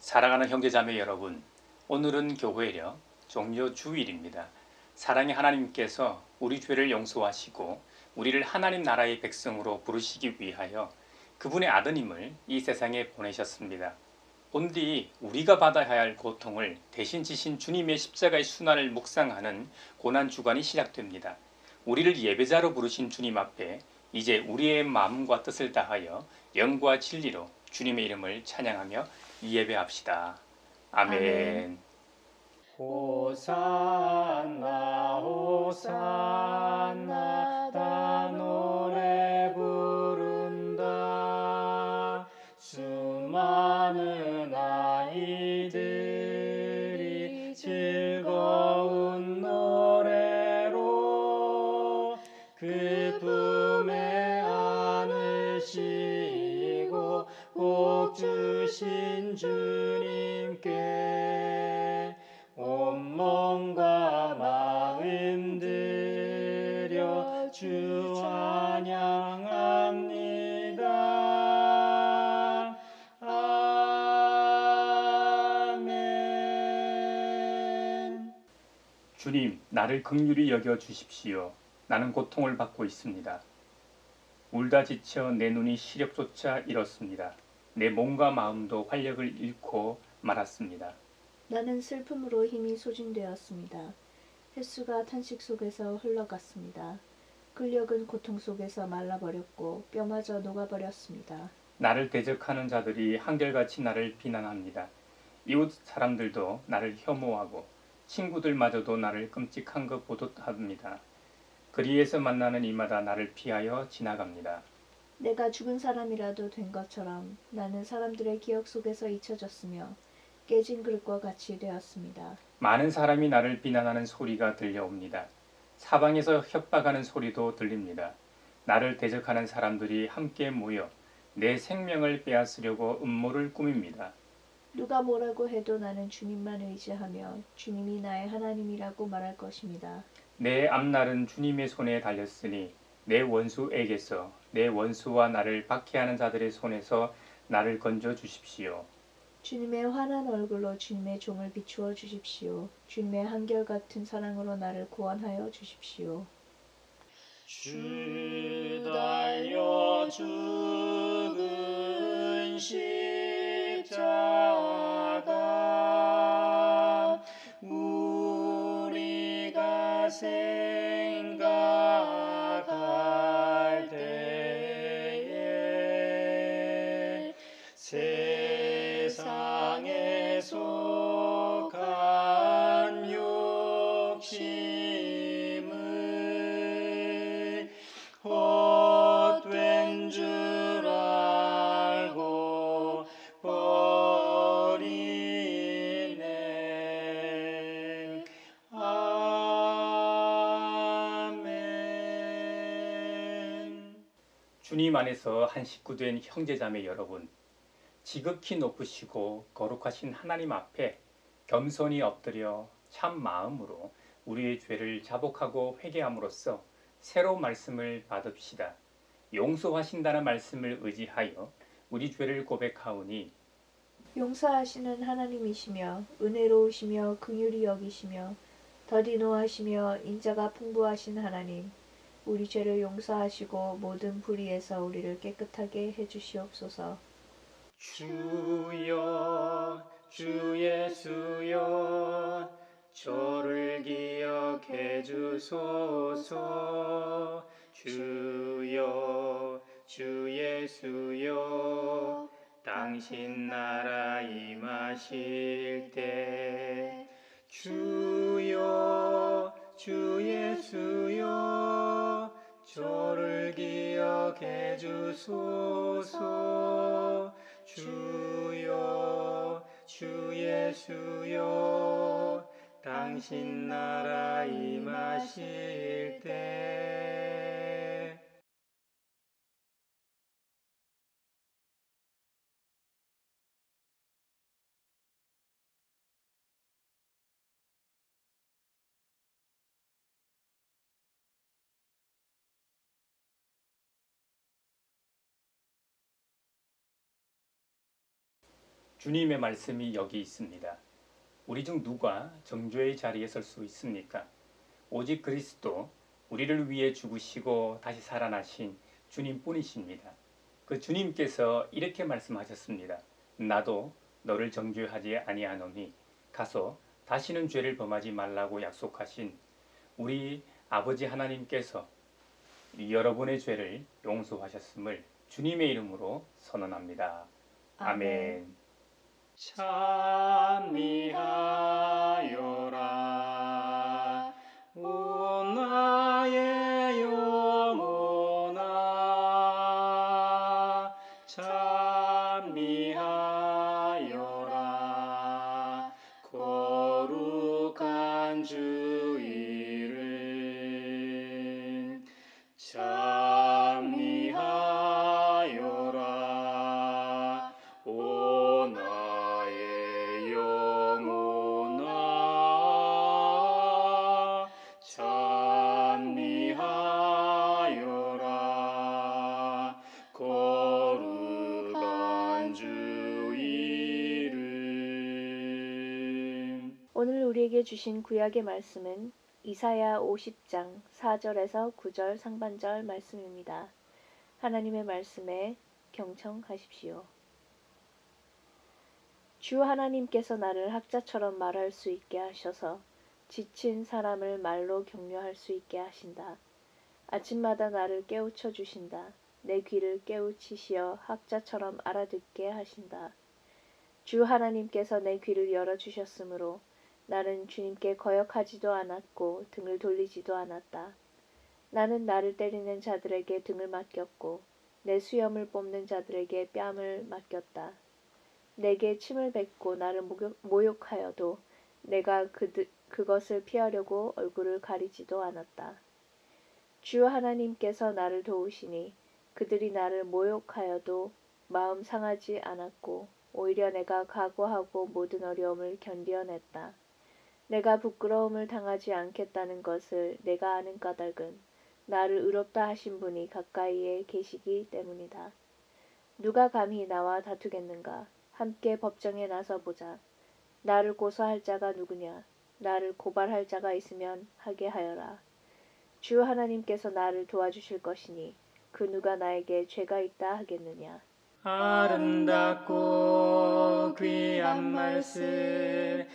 사랑하는 형제자매 여러분, 오늘은 교회력 종료 주일입니다. 사랑의 하나님께서 우리 죄를 용서하시고 우리를 하나님 나라의 백성으로 부르시기 위하여 그분의 아드님을 이 세상에 보내셨습니다. 온디 우리가 받아야 할 고통을 대신 지신 주님의 십자가의 순환을 묵상하는 고난주간이 시작됩니다. 우리를 예배자로 부르신 주님 앞에 이제 우리의 마음과 뜻을 다하여 영과 진리로 주님의 이름을 찬양하며 예배합시다. 아멘. 아멘. 호산나 호산나 다 노래 부른다. 수많은 아이들이 즐거운 노래로 그 품에 안으시고 복 주신 주님께 온 몸과 마음 들여 주 찬양합니다. 아멘. 주님, 나를 긍휼히 여겨 주십시오. 나는 고통을 받고 있습니다. 울다 지쳐 내 눈이 시력조차 잃었습니다. 내 몸과 마음도 활력을 잃고 말았습니다. 나는 슬픔으로 힘이 소진되었습니다. 횟수가 탄식 속에서 흘러갔습니다. 근력은 고통 속에서 말라버렸고 뼈마저 녹아버렸습니다. 나를 대적하는 자들이 한결같이 나를 비난합니다. 이웃 사람들도 나를 혐오하고 친구들마저도 나를 끔찍한 것 보듯 합니다. 거리에서 만나는 이마다 나를 피하여 지나갑니다. 내가 죽은 사람이라도 된 것처럼 나는 사람들의 기억 속에서 잊혀졌으며 깨진 그릇과 같이 되었습니다. 많은 사람이 나를 비난하는 소리가 들려옵니다. 사방에서 협박하는 소리도 들립니다. 나를 대적하는 사람들이 함께 모여 내 생명을 빼앗으려고 음모를 꾸밉니다. 누가 뭐라고 해도 나는 주님만 의지하며 주님이 나의 하나님이라고 말할 것입니다. 내 앞날은 주님의 손에 달렸으니 내 원수에게서 내 원수와 나를 박해하는 자들의 손에서 나를 건져 주십시오. 주님의 환한 얼굴로 주님의 종을 비추어 주십시오. 주님의 한결같은 사랑으로 나를 구원하여 주십시오. 주 달려 죽은 십자가 우리가 생각할 때에 세상에 속한 욕심을 헛된 줄 알고 버리네. 아멘. 주님 안에서 한 식구된 형제자매 여러분, 지극히 높으시고 거룩하신 하나님 앞에 겸손히 엎드려 참 마음으로 우리의 죄를 자복하고 회개함으로써 새로운 말씀을 받읍시다. 용서하신다는 말씀을 의지하여 우리 죄를 고백하오니 용서하시는 하나님이시며 은혜로우시며 긍휼히 여기시며 더디 노하시며 인자가 풍부하신 하나님, 우리 죄를 용서하시고 모든 불의에서 우리를 깨끗하게 해주시옵소서. 주여 주 예수여 저를 기억해 주소서. 주여 주 예수여 당신 나라 임하실 때 주여 주 예수여 저를 기억해 주소서. 주여 주 예수여 당신 나라 임하실 때 주님의 말씀이 여기 있습니다. 우리 중 누가 정죄의 자리에 설 수 있습니까? 오직 그리스도, 우리를 위해 죽으시고 다시 살아나신 주님뿐이십니다. 그 주님께서 이렇게 말씀하셨습니다. 나도 너를 정죄하지 아니하노니 가서 다시는 죄를 범하지 말라고 약속하신 우리 아버지 하나님께서 여러분의 죄를 용서하셨음을 주님의 이름으로 선언합니다. 아멘. 찬미하여라 오 나의 영혼아 찬미하여라 거룩한 주 이름 찬미하여라 오 나의 영혼아 찬미하여라 거룩한 주 이름. 오늘 우리에게 주신 구약의 말씀은 이사야 50장 4절에서 9절 상반절 말씀입니다. 하나님의 말씀에 경청하십시오. 주 하나님께서 나를 학자처럼 말할 수 있게 하셔서 지친 사람을 말로 격려할 수 있게 하신다. 아침마다 나를 깨우쳐 주신다. 내 귀를 깨우치시어 학자처럼 알아듣게 하신다. 주 하나님께서 내 귀를 열어주셨으므로 나는 주님께 거역하지도 않았고 등을 돌리지도 않았다. 나는 나를 때리는 자들에게 등을 맡겼고 내 수염을 뽑는 자들에게 뺨을 맡겼다. 내게 침을 뱉고 나를 모욕하여도 내가 그것을 피하려고 얼굴을 가리지도 않았다. 주 하나님께서 나를 도우시니 그들이 나를 모욕하여도 마음 상하지 않았고 오히려 내가 각오하고 모든 어려움을 견디어냈다. 내가 부끄러움을 당하지 않겠다는 것을 내가 아는 까닭은 나를 의롭다 하신 분이 가까이에 계시기 때문이다. 누가 감히 나와 다투겠는가? 함께 법정에 나서 보자. 나를 고소할 자가 누구냐? 나를 고발할 자가 있으면 하게 하여라. 주 하나님께서 나를 도와주실 것이니 그 누가 나에게 죄가 있다 하겠느냐? 아름답고 귀한 말씀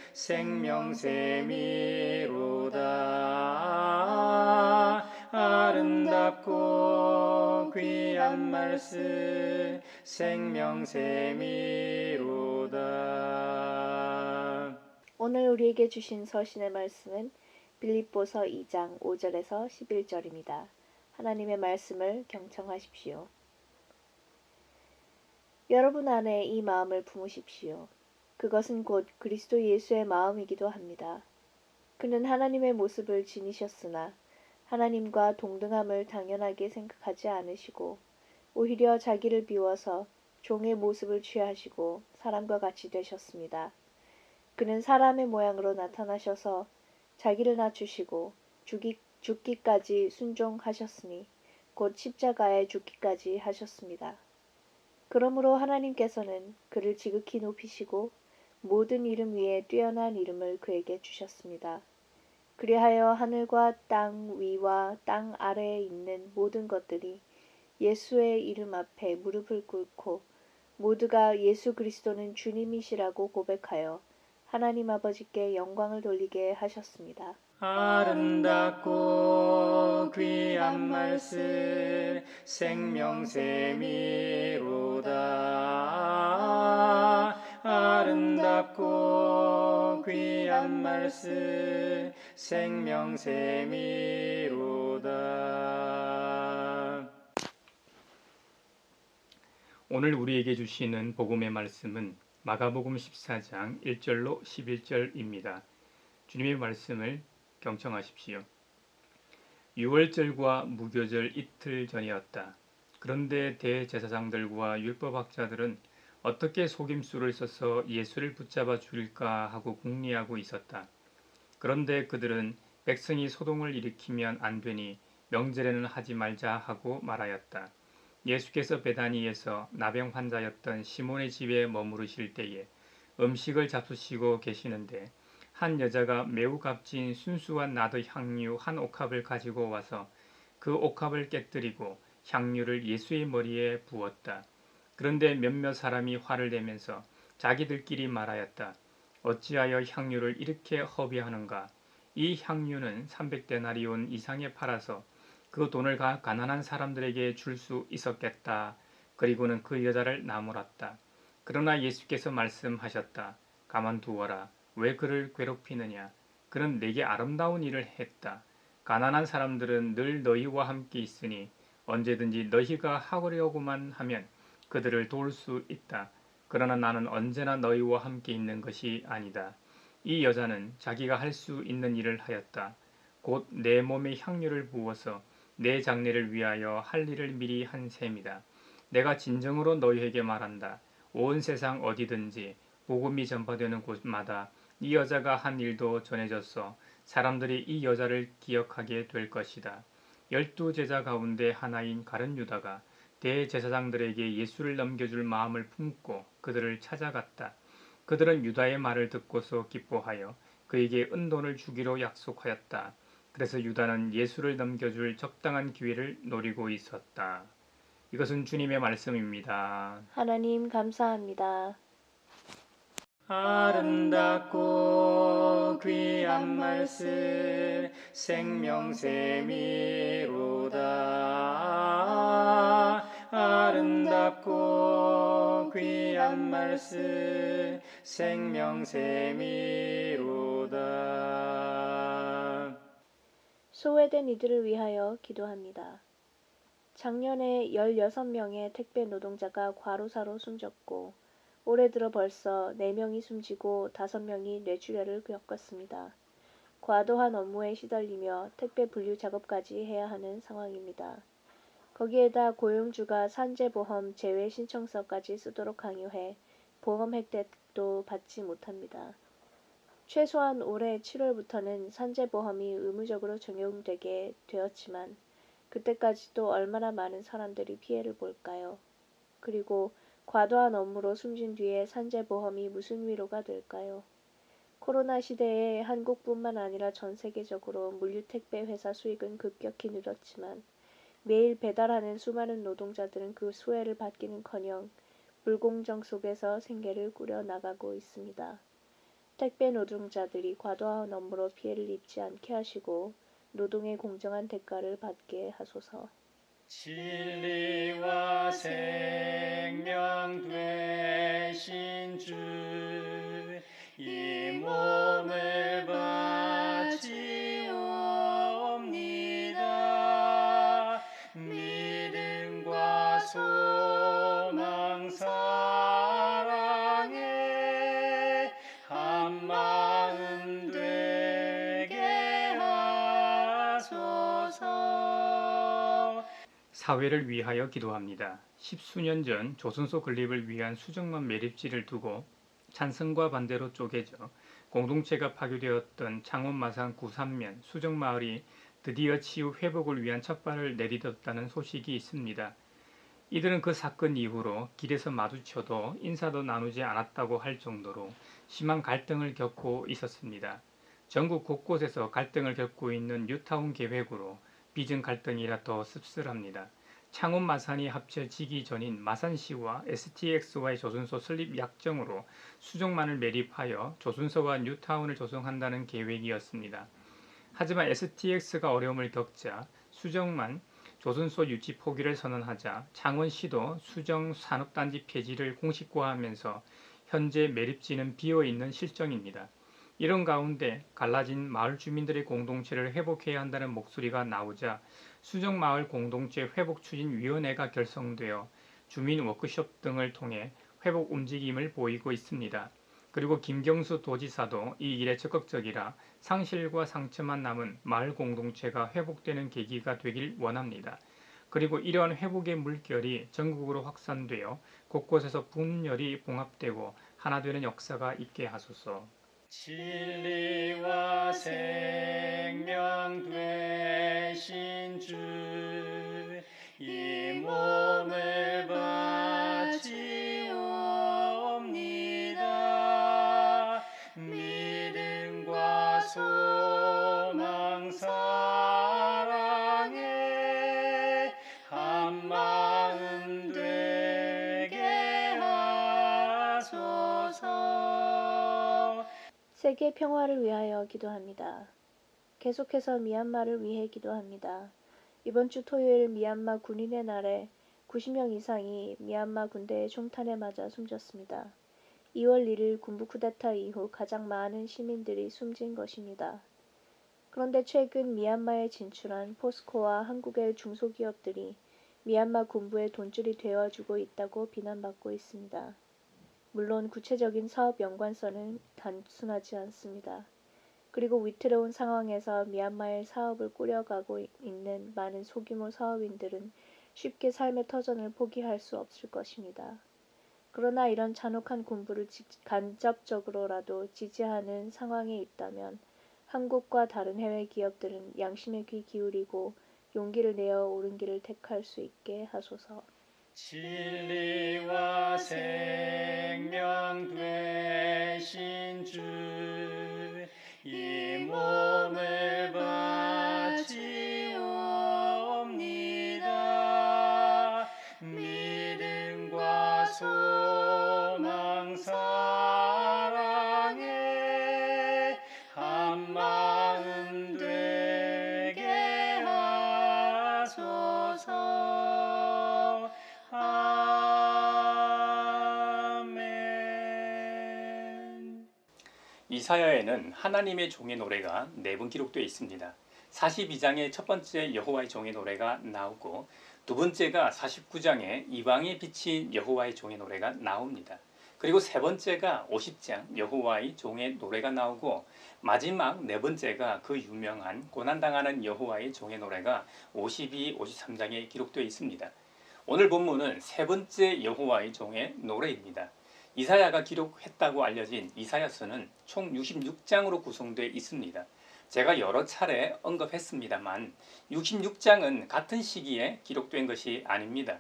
생명샘이로다 아름답고 귀한 말씀 생명샘이로다. 오늘 우리에게 주신 서신의 말씀은 빌립보서 2장 5절에서 11절입니다. 하나님의 말씀을 경청하십시오. 여러분 안에 이 마음을 품으십시오. 그것은 곧 그리스도 예수의 마음이기도 합니다. 그는 하나님의 모습을 지니셨으나 하나님과 동등함을 당연하게 생각하지 않으시고 오히려 자기를 비워서 종의 모습을 취하시고 사람과 같이 되셨습니다. 그는 사람의 모양으로 나타나셔서 자기를 낮추시고 죽기까지 순종하셨으니 곧 십자가에 죽기까지 하셨습니다. 그러므로 하나님께서는 그를 지극히 높이시고 모든 이름 위에 뛰어난 이름을 그에게 주셨습니다. 그리하여 하늘과 땅 위와 땅 아래에 있는 모든 것들이 예수의 이름 앞에 무릎을 꿇고 모두가 예수 그리스도는 주님이시라고 고백하여 하나님 아버지께 영광을 돌리게 하셨습니다. 아름답고 귀한 말씀 생명샘이로다 아름답고 귀한 말씀 생명샘이로다. 오늘 우리에게 주시는 복음의 말씀은 마가복음 14장 1절로 11절입니다. 주님의 말씀을 경청하십시오. 유월절과 무교절 이틀 전이었다. 그런데 대제사장들과 율법학자들은 어떻게 속임수를 써서 예수를 붙잡아 죽일까 하고 궁리하고 있었다. 그런데 그들은 백성이 소동을 일으키면 안 되니 명절에는 하지 말자 하고 말하였다. 예수께서 베다니에서 나병 환자였던 시몬의 집에 머무르실 때에 음식을 잡수시고 계시는데 한 여자가 매우 값진 순수한 나드 향유 한 옥합을 가지고 와서 그 옥합을 깨뜨리고 향유를 예수의 머리에 부었다. 그런데 몇몇 사람이 화를 내면서 자기들끼리 말하였다. 어찌하여 향유를 이렇게 허비하는가? 이 향유는 300데나리온 이상에 팔아서 그 돈을 가난한 사람들에게 줄 수 있었겠다. 그리고는 그 여자를 나무랐다. 그러나 예수께서 말씀하셨다. 가만두어라. 왜 그를 괴롭히느냐? 그는 내게 아름다운 일을 했다. 가난한 사람들은 늘 너희와 함께 있으니 언제든지 너희가 하려고만 하면 그들을 도울 수 있다. 그러나 나는 언제나 너희와 함께 있는 것이 아니다. 이 여자는 자기가 할 수 있는 일을 하였다. 곧 내 몸에 향유를 부어서 내 장례를 위하여 할 일을 미리 한 셈이다. 내가 진정으로 너희에게 말한다. 온 세상 어디든지 복음이 전파되는 곳마다 이 여자가 한 일도 전해졌어 사람들이 이 여자를 기억하게 될 것이다. 12제자 가운데 하나인 가룟 유다가 대제사장들에게 예수를 넘겨줄 마음을 품고 그들을 찾아갔다. 그들은 유다의 말을 듣고서 기뻐하여 그에게 은돈을 주기로 약속하였다. 그래서 유다는 예수를 넘겨줄 적당한 기회를 노리고 있었다. 이것은 주님의 말씀입니다. 하나님 감사합니다. 아름답고 귀한 말씀 생명샘이로다. 아름답고 귀한 말씀 생명샘이로다. 소외된 이들을 위하여 기도합니다. 작년에 16명의 택배 노동자가 과로사로 숨졌고 올해 들어 벌써 4명이 숨지고 5명이 뇌출혈을 겪었습니다. 과도한 업무에 시달리며 택배 분류 작업까지 해야 하는 상황입니다. 거기에다 고용주가 산재보험 제외 신청서까지 쓰도록 강요해 보험 혜택도 받지 못합니다. 최소한 올해 7월부터는 산재보험이 의무적으로 적용되게 되었지만 그때까지도 얼마나 많은 사람들이 피해를 볼까요? 그리고 과도한 업무로 숨진 뒤에 산재보험이 무슨 위로가 될까요? 코로나 시대에 한국뿐만 아니라 전 세계적으로 물류택배 회사 수익은 급격히 늘었지만 매일 배달하는 수많은 노동자들은 그 수혜를 받기는커녕 불공정 속에서 생계를 꾸려나가고 있습니다. 택배 노동자들이 과도한 업무로 피해를 입지 않게 하시고 노동의 공정한 대가를 받게 하소서. 진리와 생명 되신 주, 이 몸을 바치옵니다. 믿음과 소망 사랑에 한마음 되게 하소서. 사회를 위하여 기도합니다. 10수년 전 조선소 건립을 위한 수정만 매립지를 두고 찬성과 반대로 쪼개져 공동체가 파괴되었던 창원 마산 구산면 수정마을이 드디어 치유 회복을 위한 첫발을 내딛었다는 소식이 있습니다. 이들은 그 사건 이후로 길에서 마주쳐도 인사도 나누지 않았다고 할 정도로 심한 갈등을 겪고 있었습니다. 전국 곳곳에서 갈등을 겪고 있는 뉴타운 계획으로 빚은 갈등이라 더 씁쓸합니다. 창원 마산이 합쳐지기 전인 마산시와 STX와의 조선소 설립 약정으로 수정만을 매립하여 조선소와 뉴타운을 조성한다는 계획이었습니다. 하지만 STX가 어려움을 겪자 수정만 조선소 유치 포기를 선언하자 창원시도 수정 산업단지 폐지를 공식화하면서 현재 매립지는 비어있는 실정입니다. 이런 가운데 갈라진 마을 주민들의 공동체를 회복해야 한다는 목소리가 나오자 수정마을 공동체 회복추진위원회가 결성되어 주민 워크숍 등을 통해 회복 움직임을 보이고 있습니다. 그리고 김경수 도지사도 이 일에 적극적이라 상실과 상처만 남은 마을 공동체가 회복되는 계기가 되길 원합니다. 그리고 이러한 회복의 물결이 전국으로 확산되어 곳곳에서 분열이 봉합되고 하나 되는 역사가 있게 하소서. 진리와 생명 되신 주, 이 몸을 바치옵니다. 믿음과 소망 사랑에 한마음 되게 하소서. 세계 평화를 위하여 기도합니다. 계속해서 미얀마를 위해 기도합니다. 이번 주 토요일 미얀마 군인의 날에 90명 이상이 미얀마 군대의 총탄에 맞아 숨졌습니다. 2월 1일 군부 쿠데타 이후 가장 많은 시민들이 숨진 것입니다. 그런데 최근 미얀마에 진출한 포스코와 한국의 중소기업들이 미얀마 군부의 돈줄이 되어주고 있다고 비난받고 있습니다. 물론 구체적인 사업 연관성은 단순하지 않습니다. 그리고 위태로운 상황에서 미얀마의 사업을 꾸려가고 있는 많은 소규모 사업인들은 쉽게 삶의 터전을 포기할 수 없을 것입니다. 그러나 이런 잔혹한 군부를 간접적으로라도 지지하는 상황에 있다면 한국과 다른 해외 기업들은 양심의 귀 기울이고 용기를 내어 옳은 길을 택할 수 있게 하소서. 진리와 생명 되신 주, 이 몸을 바치옵니다. 믿음과 소망 사랑에 한마음 되게 하소서. 아멘. 이사야에는 하나님의 종의 노래가 4번 기록되어 있습니다. 42장의 첫 번째 여호와의 종의 노래가 나오고 두 번째가 49장의 이방에 비친 여호와의 종의 노래가 나옵니다. 그리고 세 번째가 50장 여호와의 종의 노래가 나오고 마지막 네 번째가 그 유명한 고난당하는 여호와의 종의 노래가 52, 53장에 기록되어 있습니다. 오늘 본문은 세 번째 여호와의 종의 노래입니다. 이사야가 기록했다고 알려진 이사야서는 총 66장으로 구성되어 있습니다. 제가 여러 차례 언급했습니다만 66장은 같은 시기에 기록된 것이 아닙니다.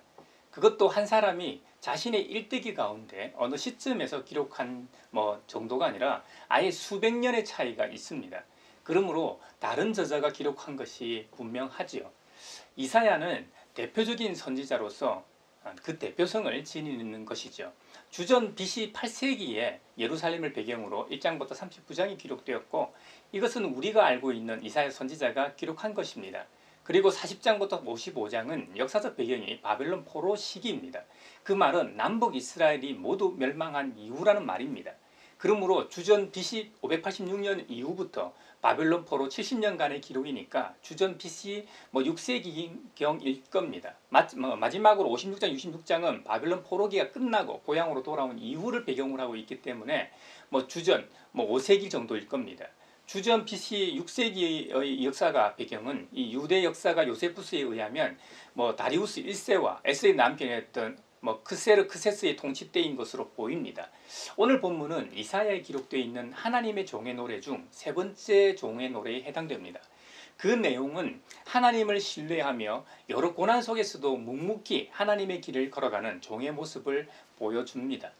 그것도 한 사람이 자신의 일대기 가운데 어느 시점에서 기록한 정도가 아니라 아예 수백 년의 차이가 있습니다. 그러므로 다른 저자가 기록한 것이 분명하지요. 이사야는 대표적인 선지자로서 그 대표성을 지니는 것이죠. 주전 BC 8세기에 예루살렘을 배경으로 1장부터 39장이 기록되었고 이것은 우리가 알고 있는 이사야 선지자가 기록한 것입니다. 그리고 40장부터 55장은 역사적 배경이 바벨론 포로 시기입니다. 그 말은 남북 이스라엘이 모두 멸망한 이후라는 말입니다. 그러므로 주전 BC 586년 이후부터 바벨론 포로 70년간의 기록이니까 주전 BC 6세기경일 겁니다. 마지막으로 56장, 66장은 바벨론 포로기가 끝나고 고향으로 돌아온 이후를 배경으로 하고 있기 때문에 주전 5세기 정도일 겁니다. 주전 BC 6세기의 역사가 배경은 이 유대 역사가 요세푸스에 의하면 다리우스 1세와 에스의 남편이었던 크세스의 통치 때인 것으로 보입니다. 오늘 본문은 이사야에 기록되어 있는 하나님의 종의 노래 중 세 번째 종의 노래에 해당됩니다. 그 내용은 하나님을 신뢰하며 여러 고난 속에서도 묵묵히 하나님의 길을 걸어가는 종의 모습을 보여줍니다.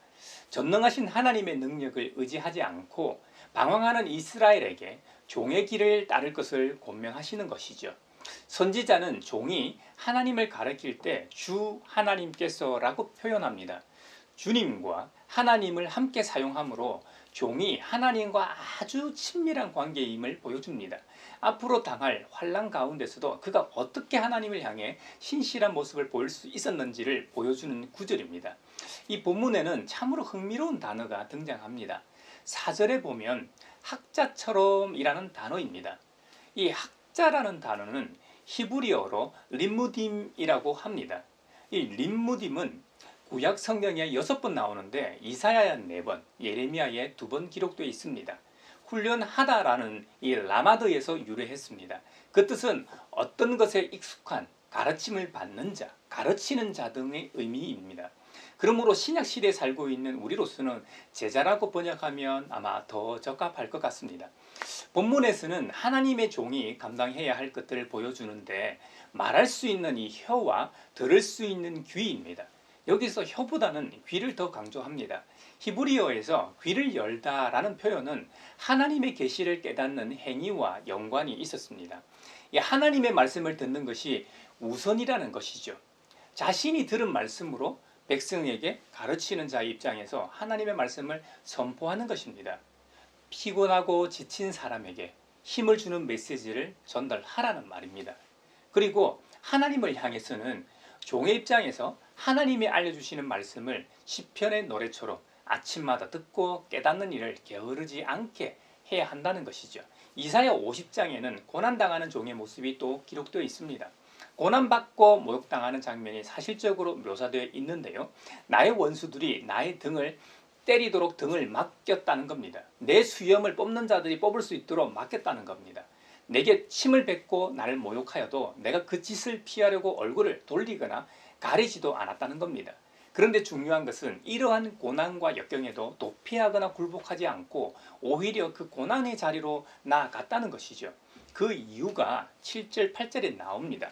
전능하신 하나님의 능력을 의지하지 않고 방황하는 이스라엘에게 종의 길을 따를 것을 권면하시는 것이죠. 선지자는 종이 하나님을 가르칠 때 주 하나님께서라고 표현합니다. 주님과 하나님을 함께 사용하므로 종이 하나님과 아주 친밀한 관계임을 보여줍니다. 앞으로 당할 환난 가운데서도 그가 어떻게 하나님을 향해 신실한 모습을 보일 수 있었는지를 보여주는 구절입니다. 이 본문에는 참으로 흥미로운 단어가 등장합니다. 4절에 보면 학자처럼이라는 단어입니다. 이 학자라는 단어는 히브리어로 림무딤이라고 합니다. 이 림무딤은 구약 성경에 6번 나오는데 이사야에 4번, 예레미야에 2번 기록되어 있습니다. 훈련하다라는 이 라마드에서 유래했습니다. 그 뜻은 어떤 것에 익숙한, 가르침을 받는 자, 가르치는 자 등의 의미입니다. 그러므로 신약시대에 살고 있는 우리로서는 제자라고 번역하면 아마 더 적합할 것 같습니다. 본문에서는 하나님의 종이 감당해야 할 것들을 보여주는데 말할 수 있는 이 혀와 들을 수 있는 귀입니다. 여기서 혀보다는 귀를 더 강조합니다. 히브리어에서 귀를 열다라는 표현은 하나님의 계시를 깨닫는 행위와 연관이 있었습니다. 이 하나님의 말씀을 듣는 것이 우선이라는 것이죠. 자신이 들은 말씀으로 백성에게 가르치는 자의 입장에서 하나님의 말씀을 선포하는 것입니다. 피곤하고 지친 사람에게 힘을 주는 메시지를 전달하라는 말입니다. 그리고 하나님을 향해서는 종의 입장에서 하나님이 알려주시는 말씀을 시편의 노래처럼 아침마다 듣고 깨닫는 일을 게으르지 않게 해야 한다는 것이죠. 이사야 50장에는 고난당하는 종의 모습이 또 기록되어 있습니다. 고난받고 모욕당하는 장면이 사실적으로 묘사되어 있는데요. 나의 원수들이 나의 등을 때리도록 등을 맡겼다는 겁니다. 내 수염을 뽑는 자들이 뽑을 수 있도록 맡겼다는 겁니다. 내게 침을 뱉고 나를 모욕하여도 내가 그 짓을 피하려고 얼굴을 돌리거나 가리지도 않았다는 겁니다. 그런데 중요한 것은 이러한 고난과 역경에도 도피하거나 굴복하지 않고 오히려 그 고난의 자리로 나아갔다는 것이죠. 그 이유가 7절 8절에 나옵니다.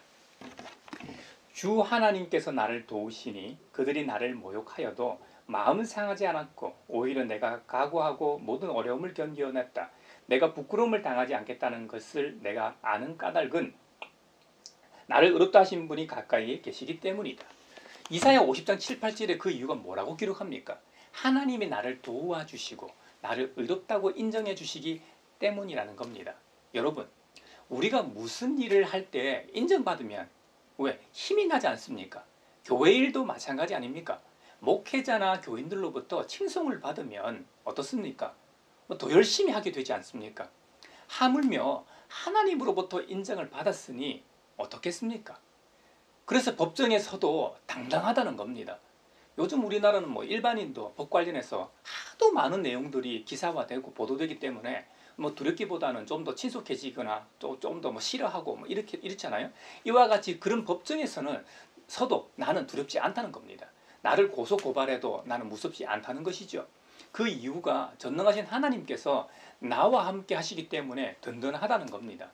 주 하나님께서 나를 도우시니 그들이 나를 모욕하여도 마음 상하지 않았고 오히려 내가 각오하고 모든 어려움을 견뎌냈다. 내가 부끄러움을 당하지 않겠다는 것을 내가 아는 까닭은 나를 의롭다 하신 분이 가까이에 계시기 때문이다. 이사야 50장 7, 8절에 그 이유가 뭐라고 기록합니까? 하나님이 나를 도와주시고 나를 의롭다고 인정해 주시기 때문이라는 겁니다. 여러분, 우리가 무슨 일을 할 때 인정받으면 왜 힘이 나지 않습니까? 교회 일도 마찬가지 아닙니까? 목회자나 교인들로부터 칭송을 받으면 어떻습니까? 더 열심히 하게 되지 않습니까? 하물며 하나님으로부터 인정을 받았으니 어떻겠습니까? 그래서 법정에 서도 당당하다는 겁니다. 요즘 우리나라는 뭐 일반인도 법 관련해서 하도 많은 내용들이 기사화되고 보도되기 때문에 뭐 두렵기보다는 좀 더 친숙해지거나 좀 더 뭐 싫어하고 뭐 이렇잖아요. 이와 같이 그런 법정에서는 서도 나는 두렵지 않다는 겁니다. 나를 고소 고발해도 나는 무섭지 않다는 것이죠. 그 이유가 전능하신 하나님께서 나와 함께 하시기 때문에 든든하다는 겁니다.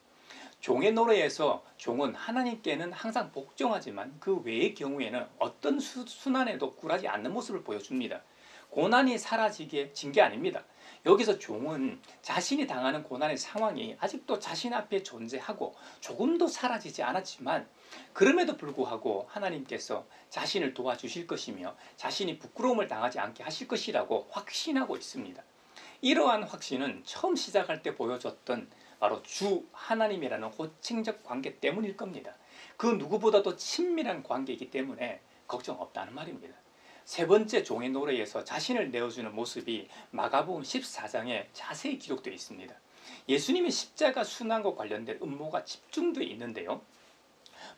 종의 노래에서 종은 하나님께는 항상 복종하지만 그 외의 경우에는 어떤 순환에도 굴하지 않는 모습을 보여줍니다. 고난이 사라지게 진 게 아닙니다. 여기서 종은 자신이 당하는 고난의 상황이 아직도 자신 앞에 존재하고 조금도 사라지지 않았지만 그럼에도 불구하고 하나님께서 자신을 도와주실 것이며 자신이 부끄러움을 당하지 않게 하실 것이라고 확신하고 있습니다. 이러한 확신은 처음 시작할 때 보여줬던 바로 주 하나님이라는 호칭적 관계 때문일 겁니다. 그 누구보다도 친밀한 관계이기 때문에 걱정 없다는 말입니다. 세 번째 종의 노래에서 자신을 내어주는 모습이 마가복음 14장에 자세히 기록되어 있습니다. 예수님의 십자가 순환과 관련된 음모가 집중되어 있는데요.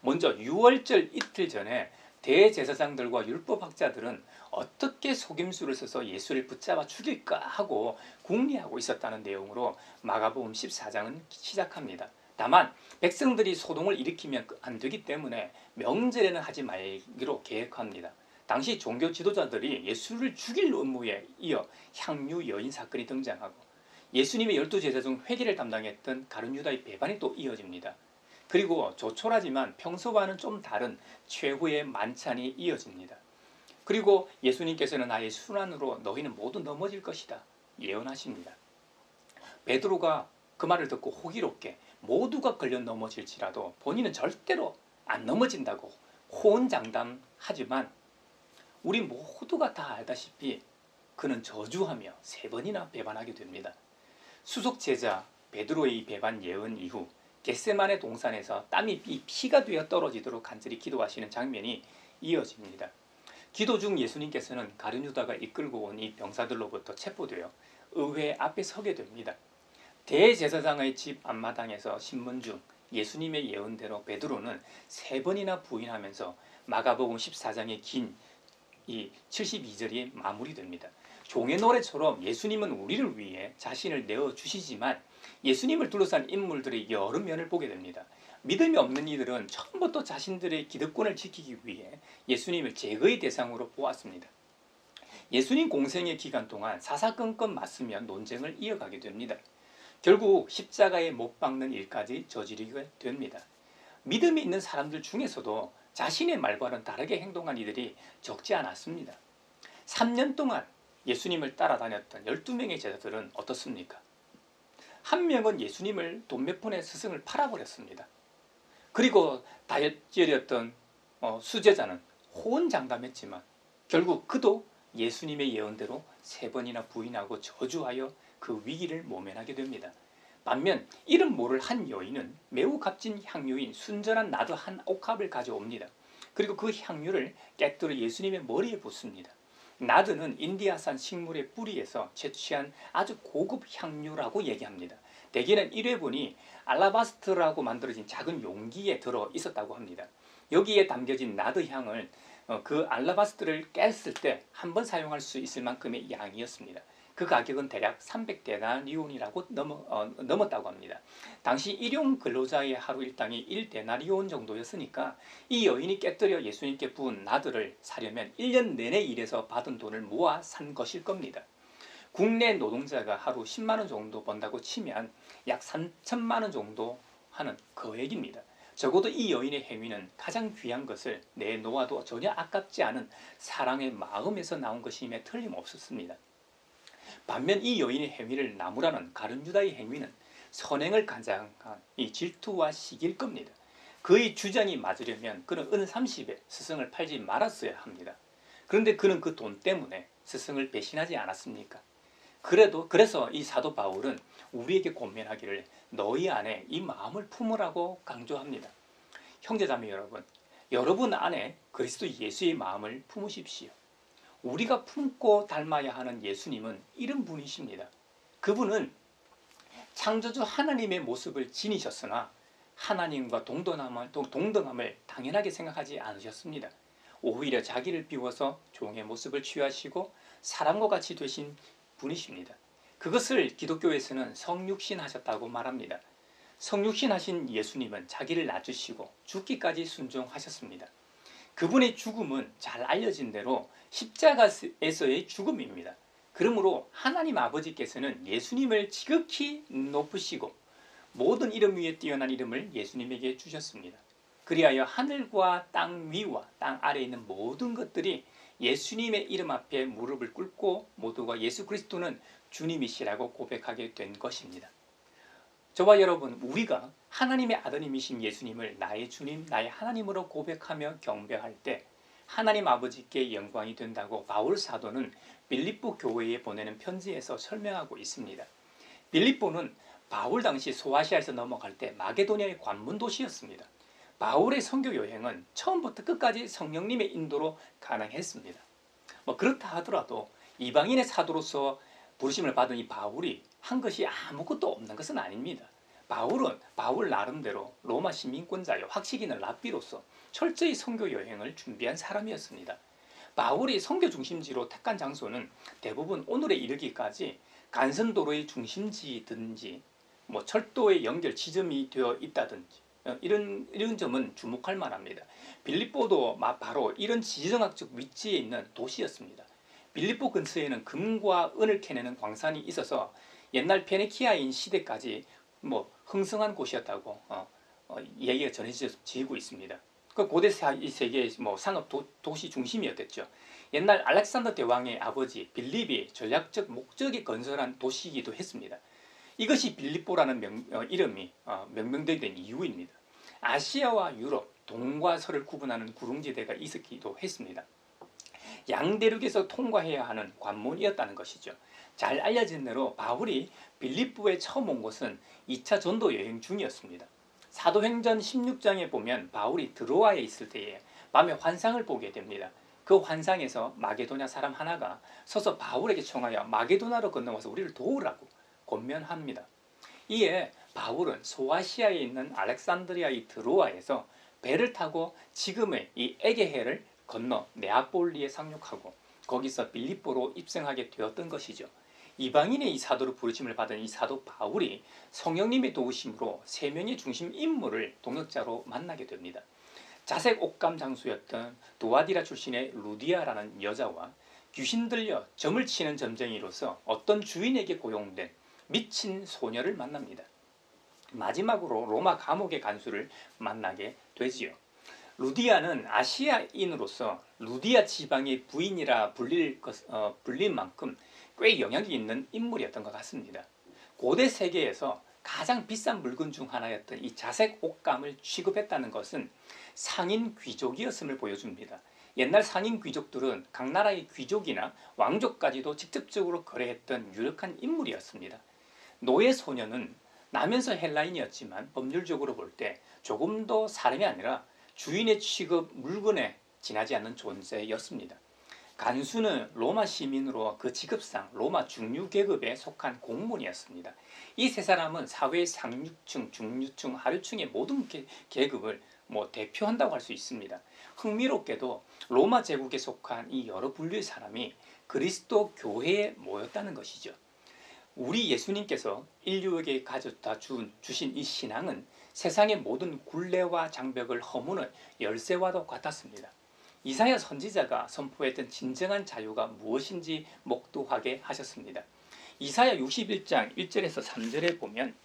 먼저 6월절 이틀 전에 대제사장들과 율법학자들은 어떻게 속임수를 써서 예수를 붙잡아 죽일까 하고 궁리하고 있었다는 내용으로 마가복음 14장은 시작합니다. 다만 백성들이 소동을 일으키면 안 되기 때문에 명절에는 하지 말기로 계획합니다. 당시 종교 지도자들이 예수를 죽일 음모에 이어 향유 여인 사건이 등장하고 예수님의 12제자 중 회개를 담당했던 가룟 유다의 배반이 또 이어집니다. 그리고 조촐하지만 평소와는 좀 다른 최후의 만찬이 이어집니다. 그리고 예수님께서는 나의 순환으로 너희는 모두 넘어질 것이다 예언하십니다. 베드로가 그 말을 듣고 호기롭게 모두가 걸려 넘어질지라도 본인은 절대로 안 넘어진다고 호언장담하지만 우리 모두가 다 알다시피 그는 저주하며 3번이나 배반하게 됩니다. 수석 제자 베드로의 배반 예언 이후 겟세마네 동산에서 땀이 피가 되어 떨어지도록 간절히 기도하시는 장면이 이어집니다. 기도 중 예수님께서는 가룟 유다가 이끌고 온 이 병사들로부터 체포되어 의회 앞에 서게 됩니다. 대제사장의 집 앞마당에서 신문 중 예수님의 예언대로 베드로는 3번이나 부인하면서 마가복음 14장의 긴 이 72절이 마무리됩니다. 종의 노래처럼 예수님은 우리를 위해 자신을 내어주시지만 예수님을 둘러싼 인물들의 여러 면을 보게 됩니다. 믿음이 없는 이들은 처음부터 자신들의 기득권을 지키기 위해 예수님을 제거의 대상으로 보았습니다. 예수님 공생의 기간 동안 사사건건 맞으며 논쟁을 이어가게 됩니다. 결국 십자가에 못 박는 일까지 저지르게 됩니다. 믿음이 있는 사람들 중에서도 자신의 말과는 다르게 행동한 이들이 적지 않았습니다. 3년 동안 예수님을 따라다녔던 12명의 제자들은 어떻습니까? 한 명은 예수님을 돈 몇 푼의 스승을 팔아버렸습니다. 그리고 다혈질이었던 수제자는 호언장담했지만 결국 그도 예수님의 예언대로 3번이나 부인하고 저주하여 그 위기를 모면하게 됩니다. 반면 이름 모를 한 여인은 매우 값진 향유인 순전한 나드 한 옥합을 가져옵니다. 그리고 그 향유를 깨뜨려 예수님의 머리에 붓습니다. 나드는 인디아산 식물의 뿌리에서 채취한 아주 고급 향유라고 얘기합니다. 대개는 1회분이 알라바스트라고 만들어진 작은 용기에 들어 있었다고 합니다. 여기에 담겨진 나드 향을 그 알라바스트를 깼을 때 한 번 사용할 수 있을 만큼의 양이었습니다. 그 가격은 대략 300데나리온이라고 넘었다고 합니다. 당시 일용 근로자의 하루 일당이 1데나리온 정도였으니까 이 여인이 깨뜨려 예수님께 부은 나드를 사려면 1년 내내 일해서 받은 돈을 모아 산 것일 겁니다. 국내 노동자가 하루 10만 원 정도 번다고 치면 약 3천만 원 정도 하는 거액입니다. 적어도 이 여인의 행위는 가장 귀한 것을 내놓아도 전혀 아깝지 않은 사랑의 마음에서 나온 것임에 틀림없었습니다. 반면 이 여인의 행위를 나무라는 가룟 유다의 행위는 선행을 간장한 이 질투와 시기일 겁니다. 그의 주장이 맞으려면 그는 은 30에 스승을 팔지 말았어야 합니다. 그런데 그는 그 돈 때문에 스승을 배신하지 않았습니까? 그래서 이 사도 바울은 우리에게 권면하기를 너희 안에 이 마음을 품으라고 강조합니다. 형제자매 여러분, 여러분 안에 그리스도 예수의 마음을 품으십시오. 우리가 품고 닮아야 하는 예수님은 이런 분이십니다. 그분은 창조주 하나님의 모습을 지니셨으나 하나님과 동등함을 당연하게 생각하지 않으셨습니다. 오히려 자기를 비워서 종의 모습을 취하시고 사람과 같이 되신 분이십니다. 그것을 기독교에서는 성육신 하셨다고 말합니다. 성육신 하신 예수님은 자기를 낮추시고 죽기까지 순종하셨습니다. 그분의 죽음은 잘 알려진 대로 십자가에서의 죽음입니다. 그러므로 하나님 아버지께서는 예수님을 지극히 높으시고 모든 이름 위에 뛰어난 이름을 예수님에게 주셨습니다. 그리하여 하늘과 땅 위와 땅 아래에 있는 모든 것들이 예수님의 이름 앞에 무릎을 꿇고 모두가 예수 그리스도는 주님이시라고 고백하게 된 것입니다. 저와 여러분, 우리가 하나님의 아드님이신 예수님을 나의 주님, 나의 하나님으로 고백하며 경배할 때 하나님 아버지께 영광이 된다고 바울 사도는 빌립보 교회에 보내는 편지에서 설명하고 있습니다. 빌립보는 바울 당시 소아시아에서 넘어갈 때 마게도니아의 관문 도시였습니다. 바울의 선교 여행은 처음부터 끝까지 성령님의 인도로 가능했습니다. 그렇다 하더라도 이방인의 사도로서 부르심을 받은 이 바울이 한 것이 아무것도 없는 것은 아닙니다. 바울은 바울 나름대로 로마 시민권자여 확실히 있는 랍비로서 철저히 선교 여행을 준비한 사람이었습니다. 바울이 선교 중심지로 택한 장소는 대부분 오늘에 이르기까지 간선도로의 중심지든지 철도의 연결 지점이 되어 있다든지 이런 점은 주목할 만합니다. 빌립보도 바로 이런 지정학적 위치에 있는 도시였습니다. 빌립보 근처에는 금과 은을 캐내는 광산이 있어서 옛날 페니키아인 시대까지 흥성한 곳이었다고 얘기가 전해지고 있습니다. 그 고대 세계의 상업 도시 중심이었겠죠. 옛날 알렉산더 대왕의 아버지 빌립이 전략적 목적에 건설한 도시이기도 했습니다. 이것이 빌립보라는 이름이 명명되게 된 이유입니다. 아시아와 유럽, 동과 서를 구분하는 구릉지대가 있었기도 했습니다. 양대륙에서 통과해야 하는 관문이었다는 것이죠. 잘 알려진 대로 바울이 빌립보에 처음 온 곳은 2차 전도 여행 중이었습니다. 사도행전 16장에 보면 바울이 드로아에 있을 때에 밤에 환상을 보게 됩니다. 그 환상에서 마게도냐 사람 하나가 서서 바울에게 청하여 마게도나로 건너와서 우리를 도우라고 권면합니다. 이에 바울은 소아시아에 있는 알렉산드리아의 드로아에서 배를 타고 지금의 이 에게해를 건너 네아폴리에 상륙하고 거기서 빌립보로 입성하게 되었던 것이죠. 이방인의 이 사도로 부르심을 받은 이 사도 바울이 성령님의 도우심으로 3명의 중심 인물을 동역자로 만나게 됩니다. 자색 옥감 장수였던 두아디라 출신의 루디아라는 여자와 귀신 들려 점을 치는 점쟁이로서 어떤 주인에게 고용된 미친 소녀를 만납니다. 마지막으로 로마 감옥의 간수를 만나게 되지요. 루디아는 아시아인으로서 루디아 지방의 부인이라 불릴 만큼 꽤 영향이 있는 인물이었던 것 같습니다. 고대 세계에서 가장 비싼 물건 중 하나였던 이 자색 옷감을 취급했다는 것은 상인 귀족이었음을 보여줍니다. 옛날 상인 귀족들은 각 나라의 귀족이나 왕족까지도 직접적으로 거래했던 유력한 인물이었습니다. 노예 소녀는 나면서 헬라인이었지만 법률적으로 볼 때 조금 더 사람이 아니라 주인의 취급 물건에 지나지 않는 존재였습니다. 간수는 로마 시민으로 그 직업상 로마 중류 계급에 속한 공무원이었습니다. 이 세 사람은 사회의 상류층, 중류층, 하류층의 모든 계급을 대표한다고 할 수 있습니다. 흥미롭게도 로마 제국에 속한 이 여러 분류의 사람이 그리스도 교회에 모였다는 것이죠. 우리 예수님께서 인류에게 가져다 주신 이 신앙은 세상의 모든 굴레와 장벽을 허무는 열쇠와도 같았습니다. 이사야 선지자가 선포했던 진정한 자유가 무엇인지 목도하게 하셨습니다. 이사야 61장 1절에서 3절에 보면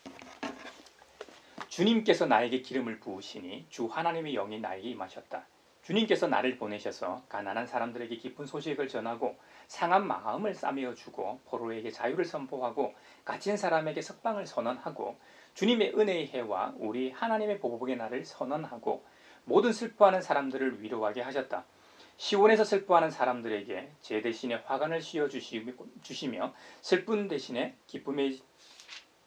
주님께서 나에게 기름을 부으시니 주 하나님의 영이 나에게 임하셨다. 주님께서 나를 보내셔서 가난한 사람들에게 기쁜 소식을 전하고 상한 마음을 싸매어주고 포로에게 자유를 선포하고 갇힌 사람에게 석방을 선언하고 주님의 은혜의 해와 우리 하나님의 보복의 날을 선언하고 모든 슬퍼하는 사람들을 위로하게 하셨다. 시온에서 슬퍼하는 사람들에게 제 대신에 화관을 씌워주시며 슬픈 대신에 기쁨의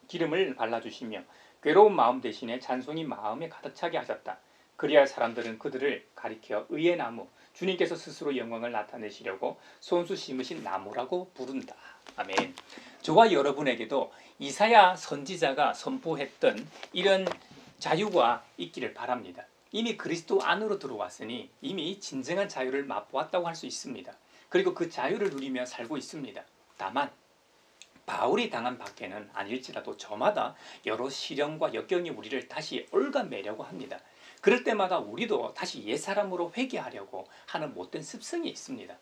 기름을 발라주시며 괴로운 마음 대신에 찬송이 마음에 가득 차게 하셨다. 그리할 사람들은 그들을 가리켜 의의 나무, 주님께서 스스로 영광을 나타내시려고 손수 심으신 나무라고 부른다. 아멘. 저와 여러분에게도 이사야 선지자가 선포했던 이런 자유가 있기를 바랍니다. 이미 그리스도 안으로 들어왔으니 이미 진정한 자유를 맛보았다고 할 수 있습니다. 그리고 그 자유를 누리며 살고 있습니다. 다만 바울이 당한 박해는 아닐지라도 저마다 여러 시련과 역경이 우리를 다시 얽어매려고 합니다. 그럴 때마다 우리도 다시 옛사람으로 회개하려고 하는 못된 습성이 있습니다.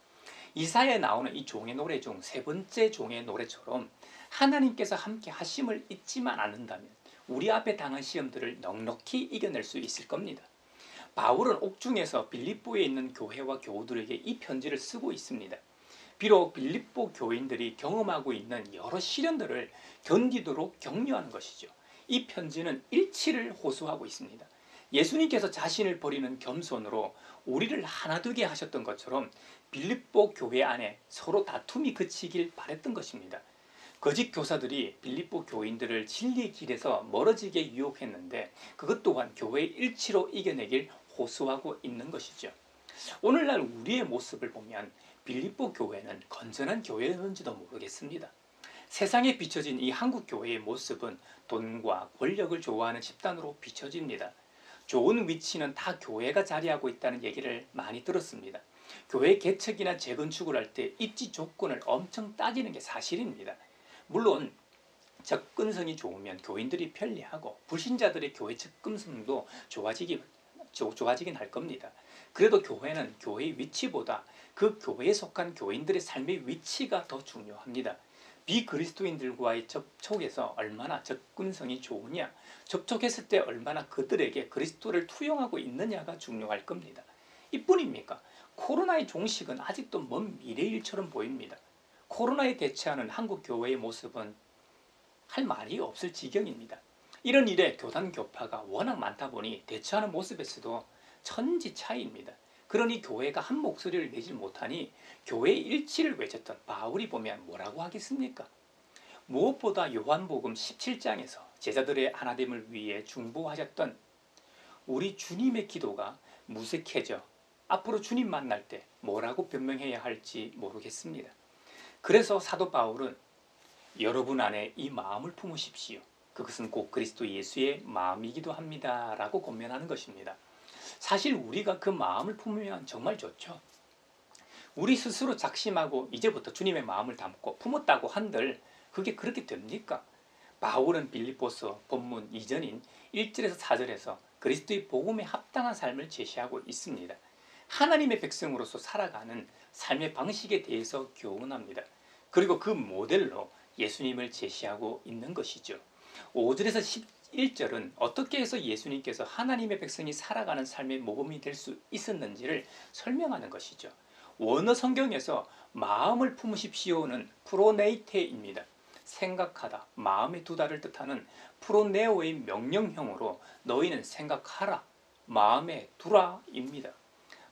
이사야에 나오는 이 종의 노래 중 세 번째 종의 노래처럼 하나님께서 함께 하심을 잊지만 않는다면 우리 앞에 당한 시험들을 넉넉히 이겨낼 수 있을 겁니다. 바울은 옥중에서 빌립보에 있는 교회와 교우들에게 이 편지를 쓰고 있습니다. 비록 빌립보 교인들이 경험하고 있는 여러 시련들을 견디도록 격려하는 것이죠. 이 편지는 일치를 호소하고 있습니다. 예수님께서 자신을 버리는 겸손으로 우리를 하나 되게 하셨던 것처럼 빌립보 교회 안에 서로 다툼이 그치길 바랬던 것입니다. 거짓 교사들이 빌립보 교인들을 진리의 길에서 멀어지게 유혹했는데 그것 또한 교회의 일치로 이겨내길 호소하고 있는 것이죠. 오늘날 우리의 모습을 보면 빌립보 교회는 건전한 교회였는지도 모르겠습니다. 세상에 비춰진 이 한국 교회의 모습은 돈과 권력을 좋아하는 집단으로 비춰집니다. 좋은 위치는 다 교회가 자리하고 있다는 얘기를 많이 들었습니다. 교회 개척이나 재건축을 할 때 입지 조건을 엄청 따지는 게 사실입니다. 물론 접근성이 좋으면 교인들이 편리하고 불신자들의 교회 접근성도 좋아지긴 할 겁니다. 그래도 교회는 교회의 위치보다 그 교회에 속한 교인들의 삶의 위치가 더 중요합니다. 비그리스도인들과의 접촉에서 얼마나 접근성이 좋으냐, 접촉했을 때 얼마나 그들에게 그리스도를 투영하고 있느냐가 중요할 겁니다. 이뿐입니까? 코로나의 종식은 아직도 먼 미래일처럼 보입니다. 코로나에 대처하는 한국 교회의 모습은 할 말이 없을 지경입니다. 이런 일에 교단 교파가 워낙 많다 보니 대처하는 모습에서도 천지 차이입니다. 그러니 교회가 한 목소리를 내지 못하니 교회의 일치를 외쳤던 바울이 보면 뭐라고 하겠습니까? 무엇보다 요한복음 17장에서 제자들의 하나됨을 위해 중보하셨던 우리 주님의 기도가 무색해져 앞으로 주님 만날 때 뭐라고 변명해야 할지 모르겠습니다. 그래서 사도 바울은 여러분 안에 이 마음을 품으십시오. 그것은 곧 그리스도 예수의 마음이기도 합니다. 라고 권면하는 것입니다. 사실 우리가 그 마음을 품으면 정말 좋죠. 우리 스스로 작심하고 이제부터 주님의 마음을 담고 품었다고 한들 그게 그렇게 됩니까? 바울은 빌립보서 본문 이전인 1절에서 4절에서 그리스도의 복음에 합당한 삶을 제시하고 있습니다. 하나님의 백성으로서 살아가는 삶의 방식에 대해서 교훈합니다. 그리고 그 모델로 예수님을 제시하고 있는 것이죠. 5절에서 1절은 어떻게 해서 예수님께서 하나님의 백성이 살아가는 삶의 모범이 될 수 있었는지를 설명하는 것이죠. 원어 성경에서 마음을 품으십시오는 프로네이테입니다. 생각하다, 마음에 두다를 뜻하는 프로네오의 명령형으로 너희는 생각하라, 마음에 두라입니다.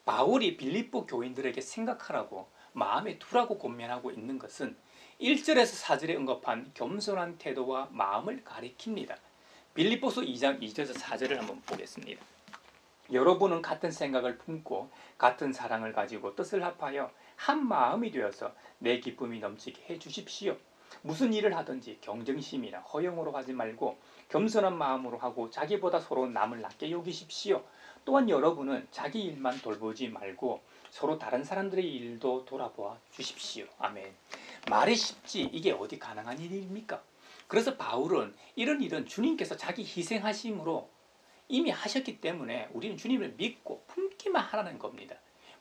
바울이 빌립보 교인들에게 생각하라고 마음에 두라고 권면하고 있는 것은 1절에서 4절에 언급한 겸손한 태도와 마음을 가리킵니다. 빌립보서 2장 2절에서 4절을 한번 보겠습니다. 여러분은 같은 생각을 품고 같은 사랑을 가지고 뜻을 합하여 한 마음이 되어서 내 기쁨이 넘치게 해 주십시오. 무슨 일을 하든지 경쟁심이나 허영으로 하지 말고 겸손한 마음으로 하고 자기보다 서로 남을 낮게 여기십시오. 또한 여러분은 자기 일만 돌보지 말고 서로 다른 사람들의 일도 돌아보아 주십시오. 아멘. 말이 쉽지 이게 어디 가능한 일입니까? 그래서 바울은 이런 일은 주님께서 자기 희생하심으로 이미 하셨기 때문에 우리는 주님을 믿고 품기만 하라는 겁니다.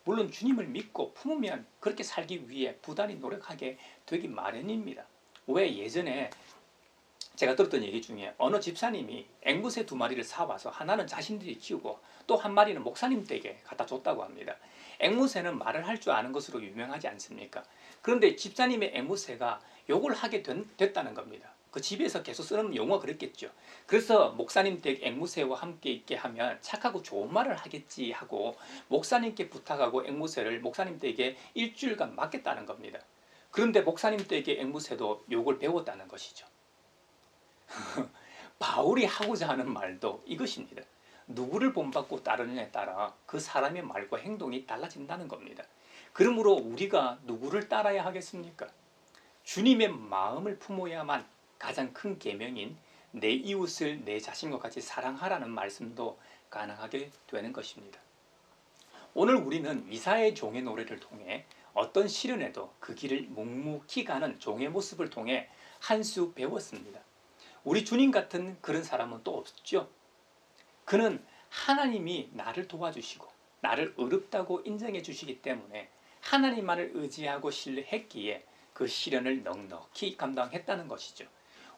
물론 주님을 믿고 품으면 그렇게 살기 위해 부단히 노력하게 되기 마련입니다. 왜 예전에 제가 들었던 얘기 중에 어느 집사님이 앵무새 2마리를 사와서 하나는 자신들이 키우고 또 한 마리는 목사님 댁에 갖다 줬다고 합니다. 앵무새는 말을 할 줄 아는 것으로 유명하지 않습니까? 그런데 집사님의 앵무새가 욕을 하게 됐다는 겁니다. 그 집에서 계속 쓰는 용어가 그랬겠죠. 그래서 목사님 댁 앵무새와 함께 있게 하면 착하고 좋은 말을 하겠지 하고 목사님께 부탁하고 앵무새를 목사님 댁에 일주일간 맡겼다는 겁니다. 그런데 목사님 댁의 앵무새도 욕을 배웠다는 것이죠. 바울이 하고자 하는 말도 이것입니다. 누구를 본받고 따르느냐에 따라 그 사람의 말과 행동이 달라진다는 겁니다. 그러므로 우리가 누구를 따라야 하겠습니까? 주님의 마음을 품어야만 가장 큰 계명인 내 이웃을 내 자신과 같이 사랑하라는 말씀도 가능하게 되는 것입니다. 오늘 우리는 이사야의 종의 노래를 통해 어떤 시련에도 그 길을 묵묵히 가는 종의 모습을 통해 한 수 배웠습니다. 우리 주님 같은 그런 사람은 또 없죠. 그는 하나님이 나를 도와주시고 나를 의롭다고 인정해 주시기 때문에 하나님만을 의지하고 신뢰했기에 그 시련을 넉넉히 감당했다는 것이죠.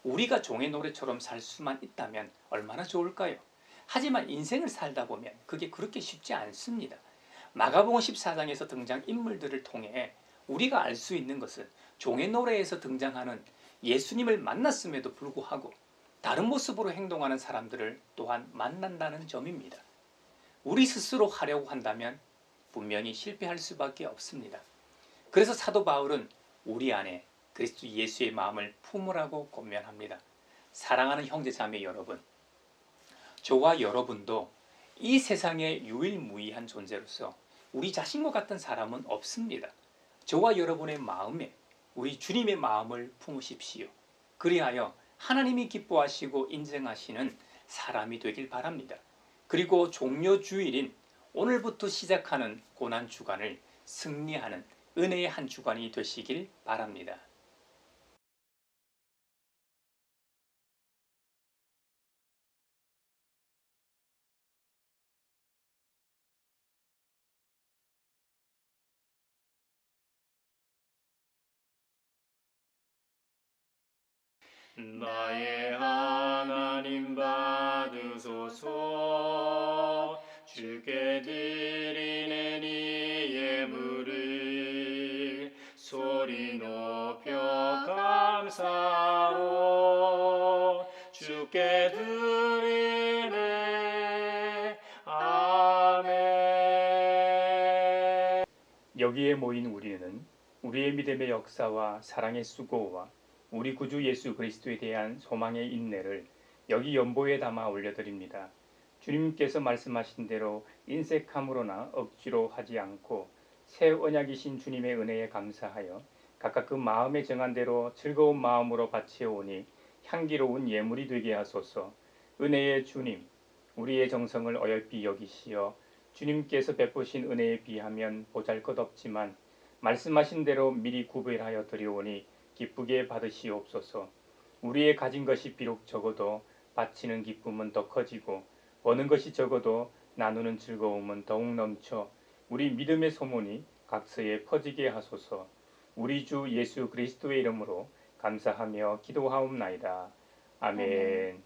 우리가 종의 노래처럼 살 수만 있다면 얼마나 좋을까요? 하지만 인생을 살다 보면 그게 그렇게 쉽지 않습니다. 마가복음 14장에서 등장 인물들을 통해 우리가 알 수 있는 것은 종의 노래에서 등장하는 예수님을 만났음에도 불구하고 다른 모습으로 행동하는 사람들을 또한 만난다는 점입니다. 우리 스스로 하려고 한다면 분명히 실패할 수밖에 없습니다. 그래서 사도 바울은 우리 안에 그리스도 예수의 마음을 품으라고 권면합니다. 사랑하는 형제자매 여러분, 저와 여러분도 이 세상에 유일무이한 존재로서 우리 자신과 같은 사람은 없습니다. 저와 여러분의 마음에 우리 주님의 마음을 품으십시오. 그리하여 하나님이 기뻐하시고 인정하시는 사람이 되길 바랍니다. 그리고 종료 주일인 오늘부터 시작하는 고난 주간을 승리하는 은혜의 한 주간이 되시길 바랍니다. 나의 하나님 받으소서. 주께 드리는 이 예물을 소리 높여 감사로 주께 드리네. 아멘. 여기에 모인 우리는 우리의 믿음의 역사와 사랑의 수고와 우리 구주 예수 그리스도에 대한 소망의 인내를 여기 연보에 담아 올려드립니다. 주님께서 말씀하신 대로 인색함으로나 억지로 하지 않고 새 언약이신 주님의 은혜에 감사하여 각각 그 마음에 정한 대로 즐거운 마음으로 바치오니 향기로운 예물이 되게 하소서. 은혜의 주님, 우리의 정성을 어여삐 여기시어 주님께서 베푸신 은혜에 비하면 보잘것없지만 말씀하신 대로 미리 구별하여 드리오니 기쁘게 받으시옵소서. 우리의 가진 것이 비록 적어도 바치는 기쁨은 더 커지고 버는 것이 적어도 나누는 즐거움은 더욱 넘쳐 우리 믿음의 소문이 각서에 퍼지게 하소서. 우리 주 예수 그리스도의 이름으로 감사하며 기도하옵나이다. 아멘.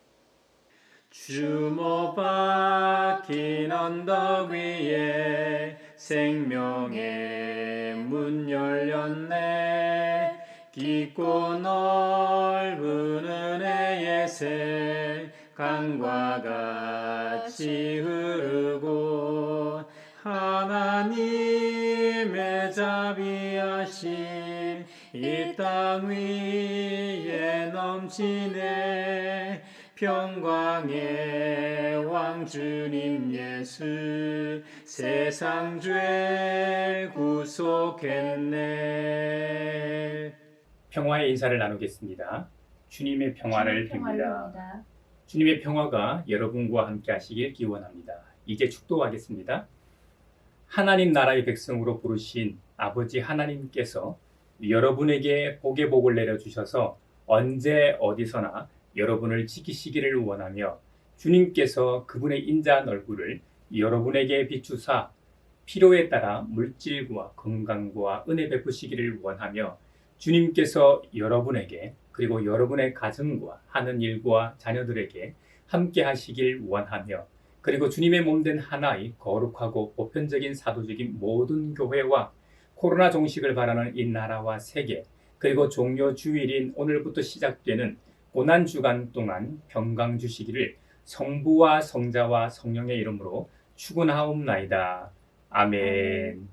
주모 박힌 언덕 위에 생명의 문 열렸네. 깊고 넓은 은혜의 새 강과 같이 흐르고 하나님의 자비하심 이 땅 위에 넘치네. 평강의 왕 주님 예수 세상 죄 구속했네. 평화의 인사를 나누겠습니다. 주님의 평화를 빕니다. 주님의 평화가 여러분과 함께 하시길 기원합니다. 이제 축도하겠습니다. 하나님 나라의 백성으로 부르신 아버지 하나님께서 여러분에게 복의 복을 내려주셔서 언제 어디서나 여러분을 지키시기를 원하며 주님께서 그분의 인자한 얼굴을 여러분에게 비추사 필요에 따라 물질과 건강과 은혜 베푸시기를 원하며 주님께서 여러분에게 그리고 여러분의 가정과 하는 일과 자녀들에게 함께 하시길 원하며 그리고 주님의 몸된 하나의 거룩하고 보편적인 사도적인 모든 교회와 코로나 종식을 바라는 이 나라와 세계 그리고 종료 주일인 오늘부터 시작되는 고난주간 동안 평강 주시기를 성부와 성자와 성령의 이름으로 축원하옵나이다. 아멘.